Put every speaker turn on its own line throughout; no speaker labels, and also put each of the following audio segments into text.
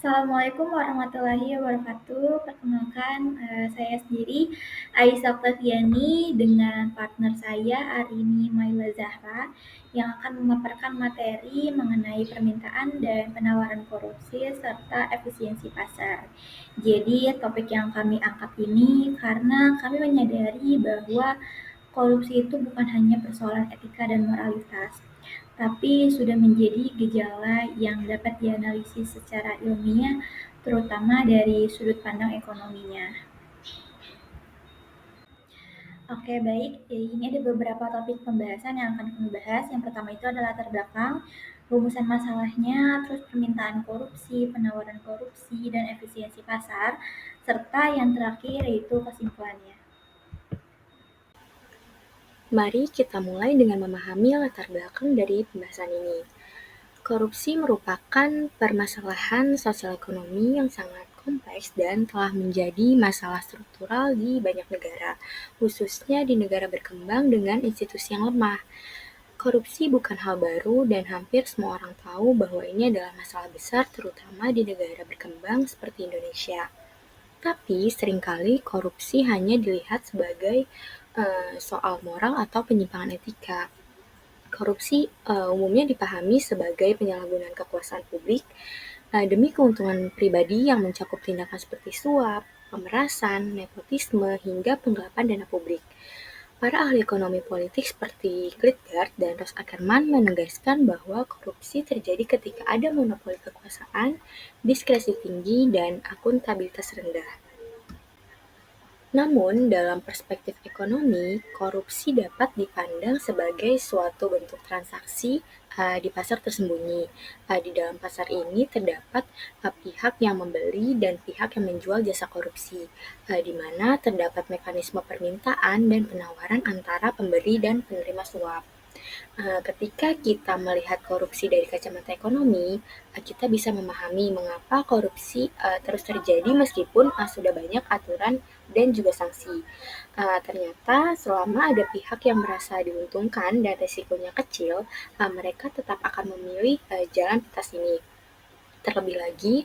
Assalamualaikum warahmatullahi wabarakatuh. Perkenalkan, saya sendiri Aisyah Oktaviani dengan partner saya Arini Maila Zahra yang akan memaparkan materi mengenai permintaan dan penawaran korupsi serta efisiensi pasar. Jadi topik yang kami angkat ini karena kami menyadari bahwa korupsi itu bukan hanya persoalan etika dan moralitas, tapi sudah menjadi gejala yang dapat dianalisis secara ilmiah, terutama dari sudut pandang ekonominya. Oke, baik. Jadi ini ada beberapa topik pembahasan yang akan kami bahas. Yang pertama itu adalah latar belakang, rumusan masalahnya, terus permintaan korupsi, penawaran korupsi, dan efisiensi pasar, serta yang terakhir yaitu kesimpulannya.
Mari kita mulai dengan memahami latar belakang dari pembahasan ini. Korupsi merupakan permasalahan sosial ekonomi yang sangat kompleks dan telah menjadi masalah struktural di banyak negara, khususnya di negara berkembang dengan institusi yang lemah. Korupsi bukan hal baru dan hampir semua orang tahu bahwa ini adalah masalah besar terutama di negara berkembang seperti Indonesia. Tapi seringkali korupsi hanya dilihat sebagai soal moral atau penyimpangan etika. Korupsi umumnya dipahami sebagai penyalahgunaan kekuasaan publik demi keuntungan pribadi yang mencakup tindakan seperti suap, pemerasan, nepotisme, hingga penggelapan dana publik. Para ahli ekonomi politik seperti Klitgaard dan Ross Ackerman menegaskan bahwa korupsi terjadi ketika ada monopoli kekuasaan, diskresi tinggi, dan akuntabilitas rendah. Namun, dalam perspektif ekonomi, korupsi dapat dipandang sebagai suatu bentuk transaksi di pasar tersembunyi. Di dalam pasar ini terdapat pihak yang membeli dan pihak yang menjual jasa korupsi, di mana terdapat mekanisme permintaan dan penawaran antara pemberi dan penerima suap. Ketika kita melihat korupsi dari kacamata ekonomi, kita bisa memahami mengapa korupsi terus terjadi meskipun sudah banyak aturan dan juga sanksi. Ternyata selama ada pihak yang merasa diuntungkan dan risikonya kecil, mereka tetap akan memilih jalan pintas ini. Terlebih lagi,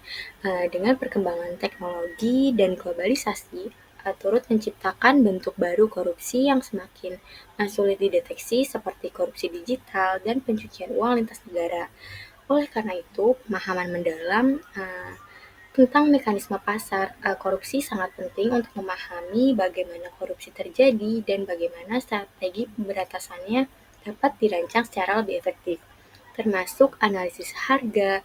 dengan perkembangan teknologi dan globalisasi, turut menciptakan bentuk baru korupsi yang semakin sulit dideteksi seperti korupsi digital dan pencucian uang lintas negara. Oleh karena itu, pemahaman mendalam tentang mekanisme pasar korupsi sangat penting untuk memahami bagaimana korupsi terjadi dan bagaimana strategi pemberantasannya dapat dirancang secara lebih efektif, termasuk analisis harga,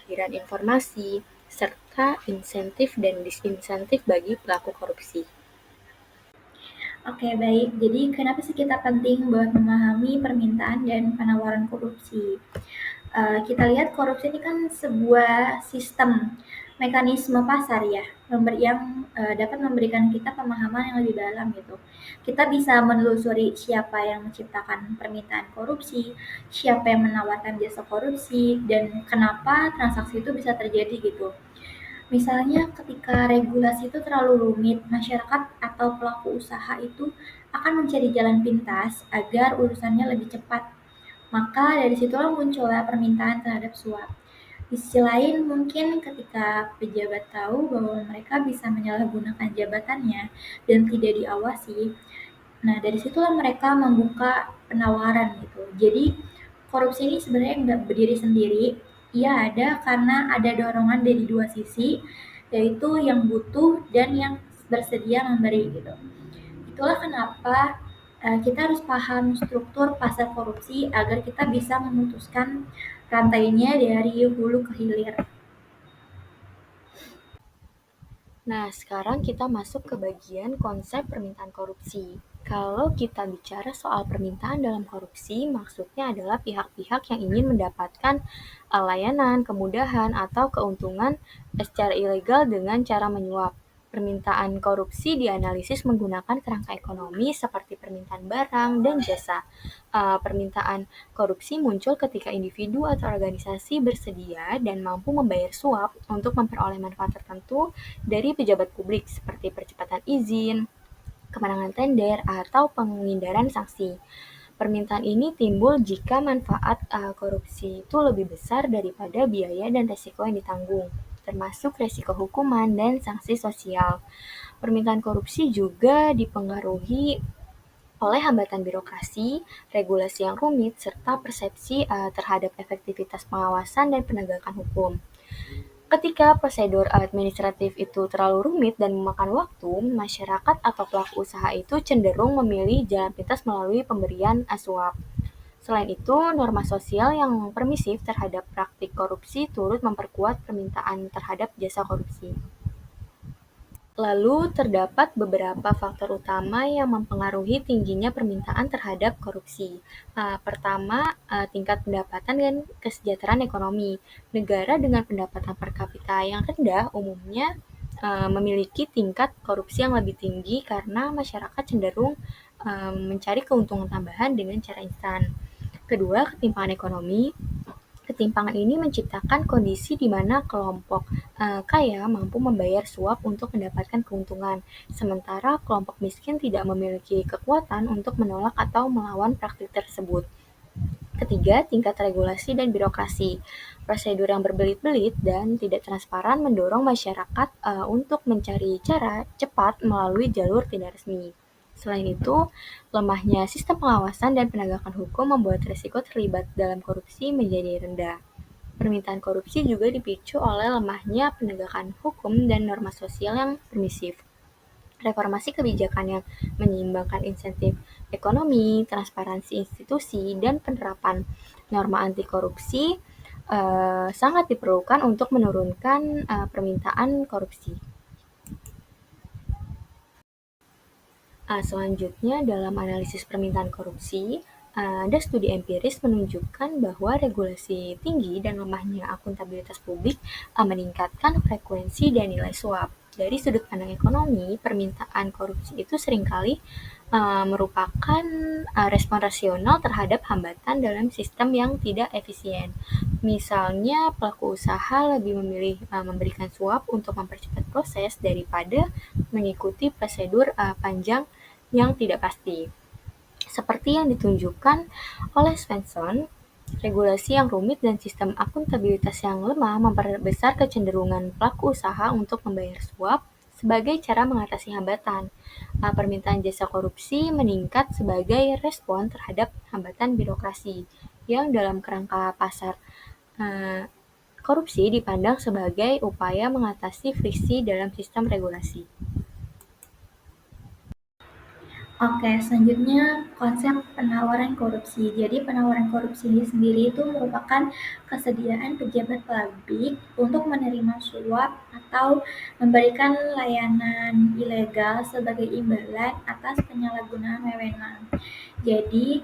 aliran informasi, serta insentif dan disinsentif bagi pelaku korupsi.
Oke, baik. Jadi kenapa sih kita penting buat memahami permintaan dan penawaran korupsi? Kita lihat korupsi ini kan sebuah sistem mekanisme pasar ya, yang dapat memberikan kita pemahaman yang lebih dalam gitu. Kita bisa menelusuri siapa yang menciptakan permintaan korupsi, siapa yang menawarkan jasa korupsi, dan kenapa transaksi itu bisa terjadi gitu. Misalnya ketika regulasi itu terlalu rumit, masyarakat atau pelaku usaha itu akan mencari jalan pintas agar urusannya lebih cepat. Maka dari situlah munculnya permintaan terhadap suap. Di sisi lain, mungkin ketika pejabat tahu bahwa mereka bisa menyalahgunakan jabatannya dan tidak diawasi, nah dari situlah mereka membuka penawaran gitu. Jadi korupsi ini sebenarnya nggak berdiri sendiri, ia ada karena ada dorongan dari dua sisi, yaitu yang butuh dan yang bersedia memberi gitu. Itulah kenapa kita harus paham struktur pasar korupsi agar kita bisa memutuskan rantainya dari hulu ke hilir.
Nah, sekarang kita masuk ke bagian konsep permintaan korupsi. Kalau kita bicara soal permintaan dalam korupsi, maksudnya adalah pihak-pihak yang ingin mendapatkan layanan, kemudahan, atau keuntungan secara ilegal dengan cara menyuap. Permintaan korupsi dianalisis menggunakan kerangka ekonomi seperti permintaan barang dan jasa. Permintaan korupsi muncul ketika individu atau organisasi bersedia dan mampu membayar suap untuk memperoleh manfaat tertentu dari pejabat publik seperti percepatan izin, kemenangan tender, atau penghindaran sanksi. Permintaan ini timbul jika manfaat korupsi itu lebih besar daripada biaya dan resiko yang ditanggung. termasuk resiko hukuman dan sanksi sosial. Permintaan korupsi juga dipengaruhi oleh hambatan birokrasi, regulasi yang rumit, serta persepsi terhadap efektivitas pengawasan dan penegakan hukum. Ketika prosedur administratif itu terlalu rumit dan memakan waktu, masyarakat atau pelaku usaha itu cenderung memilih jalan pintas melalui pemberian suap. Selain itu, norma sosial yang permisif terhadap praktik korupsi turut memperkuat permintaan terhadap jasa korupsi. Lalu, terdapat beberapa faktor utama yang mempengaruhi tingginya permintaan terhadap korupsi. Pertama, tingkat pendapatan dan kesejahteraan ekonomi. Negara dengan pendapatan per kapita yang rendah umumnya memiliki tingkat korupsi yang lebih tinggi karena masyarakat cenderung mencari keuntungan tambahan dengan cara instan. Kedua, ketimpangan ekonomi. Ketimpangan ini menciptakan kondisi di mana kelompok kaya mampu membayar suap untuk mendapatkan keuntungan, sementara kelompok miskin tidak memiliki kekuatan untuk menolak atau melawan praktik tersebut. Ketiga, tingkat regulasi dan birokrasi. Prosedur yang berbelit-belit dan tidak transparan mendorong masyarakat untuk mencari cara cepat melalui jalur tidak resmi. Selain itu, lemahnya sistem pengawasan dan penegakan hukum membuat risiko terlibat dalam korupsi menjadi rendah. Permintaan korupsi juga dipicu oleh lemahnya penegakan hukum dan norma sosial yang permisif. Reformasi kebijakan yang menyeimbangkan insentif ekonomi, transparansi institusi, dan penerapan norma anti korupsi sangat diperlukan untuk menurunkan permintaan korupsi. Selanjutnya, dalam analisis permintaan korupsi, ada studi empiris menunjukkan bahwa regulasi tinggi dan lemahnya akuntabilitas publik meningkatkan frekuensi dan nilai suap. Dari sudut pandang ekonomi, permintaan korupsi itu seringkali merupakan respon rasional terhadap hambatan dalam sistem yang tidak efisien. Misalnya, pelaku usaha lebih memilih memberikan suap untuk mempercepat proses daripada mengikuti prosedur panjang yang tidak pasti. Seperti yang ditunjukkan oleh Svensson, regulasi yang rumit dan sistem akuntabilitas yang lemah memperbesar kecenderungan pelaku usaha untuk membayar suap sebagai cara mengatasi hambatan. Permintaan jasa korupsi meningkat sebagai respon terhadap hambatan birokrasi yang dalam kerangka pasar korupsi dipandang sebagai upaya mengatasi friksi dalam sistem regulasi.
Oke, selanjutnya konsep penawaran korupsi. Jadi penawaran korupsi ini sendiri itu merupakan kesediaan pejabat publik untuk menerima suap atau memberikan layanan ilegal sebagai imbalan atas penyalahgunaan wewenang. Jadi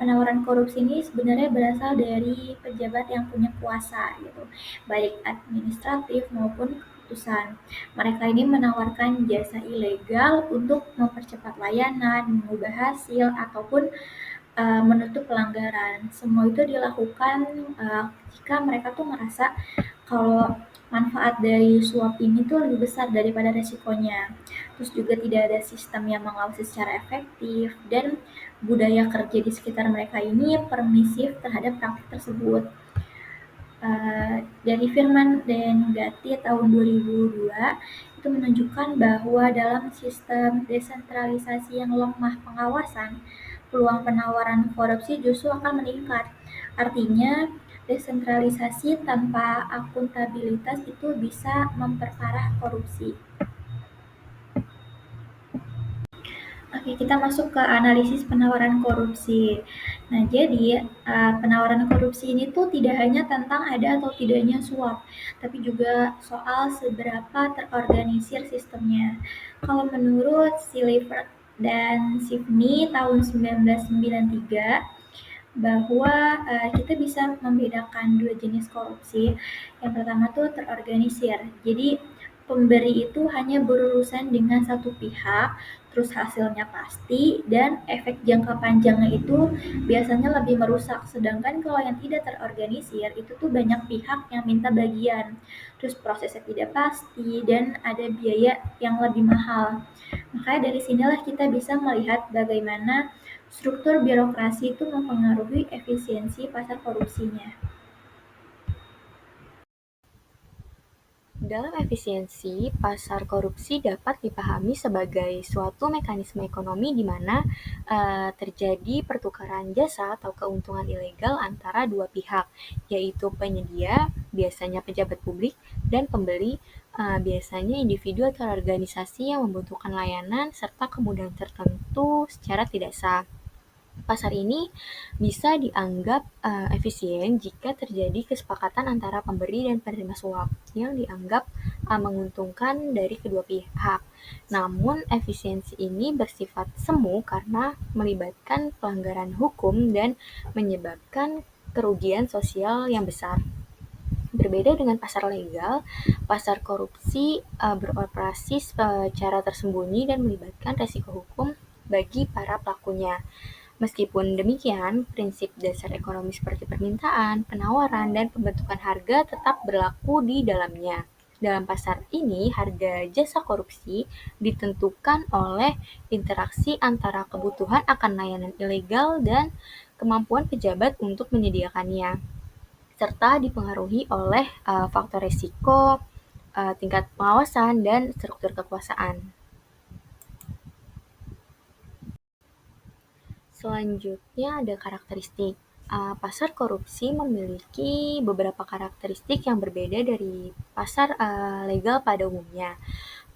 penawaran korupsi ini sebenarnya berasal dari pejabat yang punya kuasa gitu, baik administratif maupun keputusan. Mereka ini menawarkan jasa ilegal untuk mempercepat layanan, mengubah hasil, ataupun menutup pelanggaran. Semua itu dilakukan jika mereka tuh merasa kalau manfaat dari suap ini tuh lebih besar daripada resikonya. Terus juga tidak ada sistem yang mengawasi secara efektif dan budaya kerja di sekitar mereka ini permisif terhadap praktik tersebut. Dari Firman dan Gati tahun 2002 itu menunjukkan bahwa dalam sistem desentralisasi yang lemah pengawasan, peluang penawaran korupsi justru akan meningkat. Artinya, desentralisasi tanpa akuntabilitas itu bisa memperparah korupsi. Oke, kita masuk ke analisis penawaran korupsi. Nah, jadi penawaran korupsi ini tuh tidak hanya tentang ada atau tidaknya suap, tapi juga soal seberapa terorganisir sistemnya. Kalau menurut Silver dan Sivni tahun 1993, bahwa kita bisa membedakan dua jenis korupsi. Yang pertama tuh terorganisir. Jadi pemberi itu hanya berurusan dengan satu pihak, terus hasilnya pasti, dan efek jangka panjangnya itu biasanya lebih merusak. Sedangkan kalau yang tidak terorganisir, itu tuh banyak pihak yang minta bagian, terus prosesnya tidak pasti, dan ada biaya yang lebih mahal. Makanya dari sinilah kita bisa melihat bagaimana struktur birokrasi itu mempengaruhi efisiensi pasar korupsinya.
Dalam efisiensi, pasar korupsi dapat dipahami sebagai suatu mekanisme ekonomi di mana terjadi pertukaran jasa atau keuntungan ilegal antara dua pihak, yaitu penyedia, biasanya pejabat publik, dan pembeli, biasanya individu atau organisasi yang membutuhkan layanan serta kemudahan tertentu secara tidak sah. Pasar ini bisa dianggap efisien jika terjadi kesepakatan antara pemberi dan penerima suap yang dianggap menguntungkan dari kedua pihak. Namun, efisiensi ini bersifat semu karena melibatkan pelanggaran hukum dan menyebabkan kerugian sosial yang besar. Berbeda dengan pasar legal, pasar korupsi beroperasi secara tersembunyi dan melibatkan resiko hukum bagi para pelakunya. Meskipun demikian, prinsip dasar ekonomi seperti permintaan, penawaran, dan pembentukan harga tetap berlaku di dalamnya. Dalam pasar ini, harga jasa korupsi ditentukan oleh interaksi antara kebutuhan akan layanan ilegal dan kemampuan pejabat untuk menyediakannya, serta dipengaruhi oleh faktor risiko, tingkat pengawasan, dan struktur kekuasaan. Selanjutnya ada karakteristik. Pasar korupsi memiliki beberapa karakteristik yang berbeda dari pasar legal pada umumnya.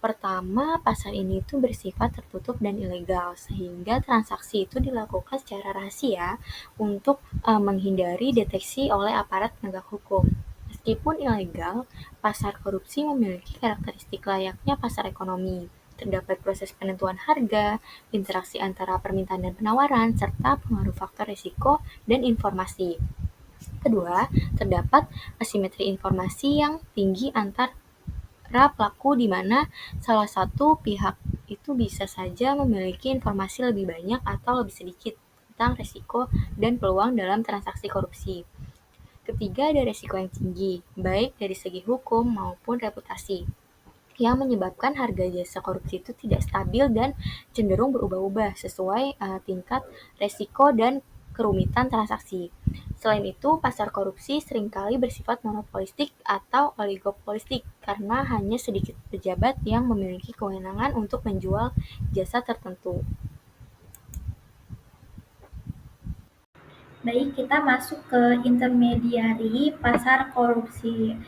Pertama, pasar ini tuh bersifat tertutup dan ilegal, sehingga transaksi itu dilakukan secara rahasia untuk menghindari deteksi oleh aparat penegak hukum. Meskipun ilegal, pasar korupsi memiliki karakteristik layaknya pasar ekonomi. Terdapat proses penentuan harga, interaksi antara permintaan dan penawaran, serta pengaruh faktor risiko dan informasi. Kedua, terdapat asimetri informasi yang tinggi antar pelaku di mana salah satu pihak itu bisa saja memiliki informasi lebih banyak atau lebih sedikit tentang risiko dan peluang dalam transaksi korupsi. Ketiga, ada risiko yang tinggi, baik dari segi hukum maupun reputasi, yang menyebabkan harga jasa korupsi itu tidak stabil dan cenderung berubah-ubah sesuai tingkat risiko dan kerumitan transaksi. Selain itu, pasar korupsi seringkali bersifat monopolistik atau oligopolistik karena hanya sedikit pejabat yang memiliki kewenangan untuk menjual jasa tertentu.
Baik, kita masuk ke intermediari pasar korupsi.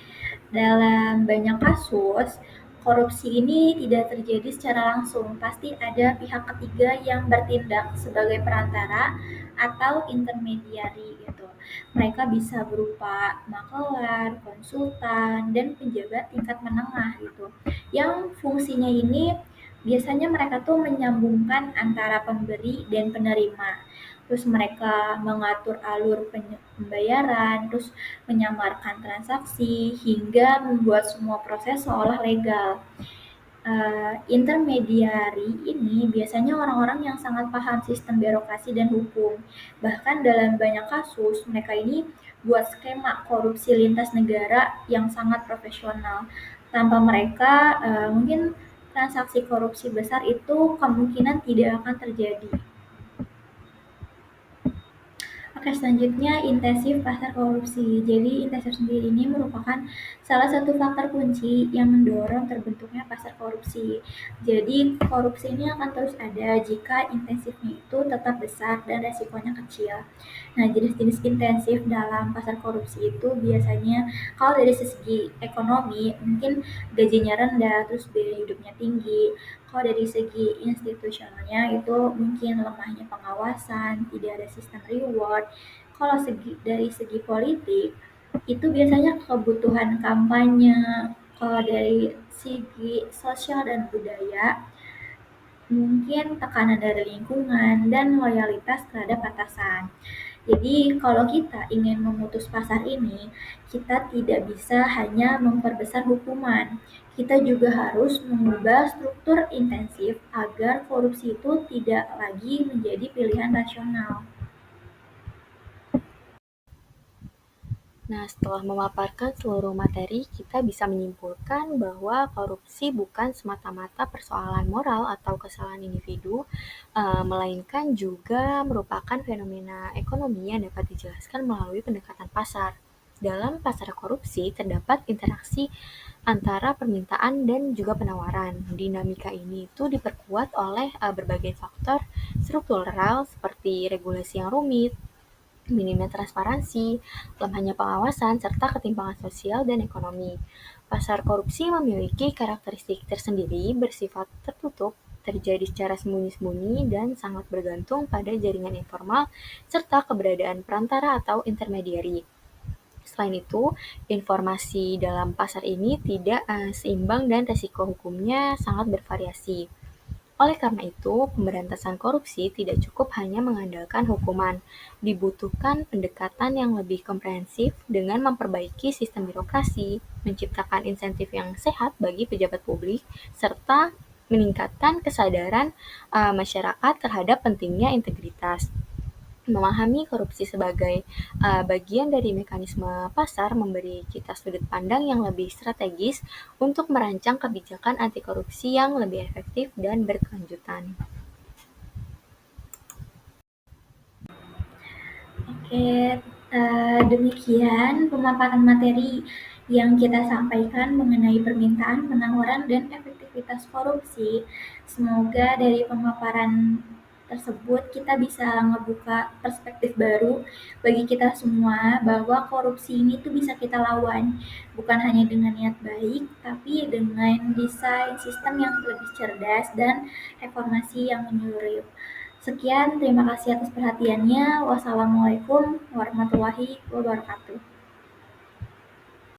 Dalam banyak kasus, korupsi ini tidak terjadi secara langsung. Pasti ada pihak ketiga yang bertindak sebagai perantara atau intermediari gitu. Mereka bisa berupa makelar, konsultan, dan pejabat tingkat menengah gitu. Yang fungsinya ini biasanya mereka tuh menyambungkan antara pemberi dan penerima. Terus mereka mengatur alur pembayaran, terus menyamarkan transaksi, hingga membuat semua proses seolah legal. Intermediari ini biasanya orang-orang yang sangat paham sistem birokrasi dan hukum. Bahkan dalam banyak kasus, mereka ini buat skema korupsi lintas negara yang sangat profesional. Tanpa mereka, mungkin transaksi korupsi besar itu kemungkinan tidak akan terjadi. Oke, selanjutnya intensif pasar korupsi. Jadi intensif sendiri ini merupakan salah satu faktor kunci yang mendorong terbentuknya pasar korupsi. Jadi korupsi ini akan terus ada jika intensifnya itu tetap besar dan resikonya kecil. Nah, jenis-jenis intensif dalam pasar korupsi itu biasanya kalau dari segi ekonomi mungkin gajinya rendah, terus biaya hidupnya tinggi. Kalau dari segi institusionalnya itu mungkin lemahnya pengawasan, tidak ada sistem reward. Kalau dari segi politik, itu biasanya kebutuhan kampanye. Kalau dari segi sosial dan budaya, mungkin tekanan dari lingkungan dan loyalitas terhadap atasan. Jadi kalau kita ingin memutus pasar ini, kita tidak bisa hanya memperbesar hukuman. Kita juga harus mengubah struktur intensif agar korupsi itu tidak lagi menjadi pilihan rasional.
Nah, setelah memaparkan seluruh materi, kita bisa menyimpulkan bahwa korupsi bukan semata-mata persoalan moral atau kesalahan individu, melainkan juga merupakan fenomena ekonomi yang dapat dijelaskan melalui pendekatan pasar. Dalam pasar korupsi terdapat interaksi antara permintaan dan juga penawaran. Dinamika ini itu diperkuat oleh berbagai faktor struktural seperti regulasi yang rumit, minimnya transparansi, lemahnya pengawasan, serta ketimpangan sosial dan ekonomi. Pasar korupsi memiliki karakteristik tersendiri, bersifat tertutup, terjadi secara sembunyi-sembunyi, dan sangat bergantung pada jaringan informal serta keberadaan perantara atau intermediari. Selain itu, informasi dalam pasar ini tidak seimbang dan resiko hukumnya sangat bervariasi. Oleh karena itu, pemberantasan korupsi tidak cukup hanya mengandalkan hukuman. Dibutuhkan pendekatan yang lebih komprehensif dengan memperbaiki sistem birokrasi, menciptakan insentif yang sehat bagi pejabat publik, serta meningkatkan kesadaran masyarakat terhadap pentingnya integritas. Memahami korupsi sebagai bagian dari mekanisme pasar memberi kita sudut pandang yang lebih strategis untuk merancang kebijakan anti korupsi yang lebih efektif dan berkelanjutan.
Oke, demikian pemaparan materi yang kita sampaikan mengenai permintaan, penawaran, dan efektivitas korupsi. Semoga dari pemaparan tersebut kita bisa ngebuka perspektif baru bagi kita semua bahwa korupsi ini tuh bisa kita lawan bukan hanya dengan niat baik tapi dengan desain sistem yang lebih cerdas dan reformasi yang menyeluruh. Sekian, terima kasih atas perhatiannya. Wassalamualaikum warahmatullahi wabarakatuh.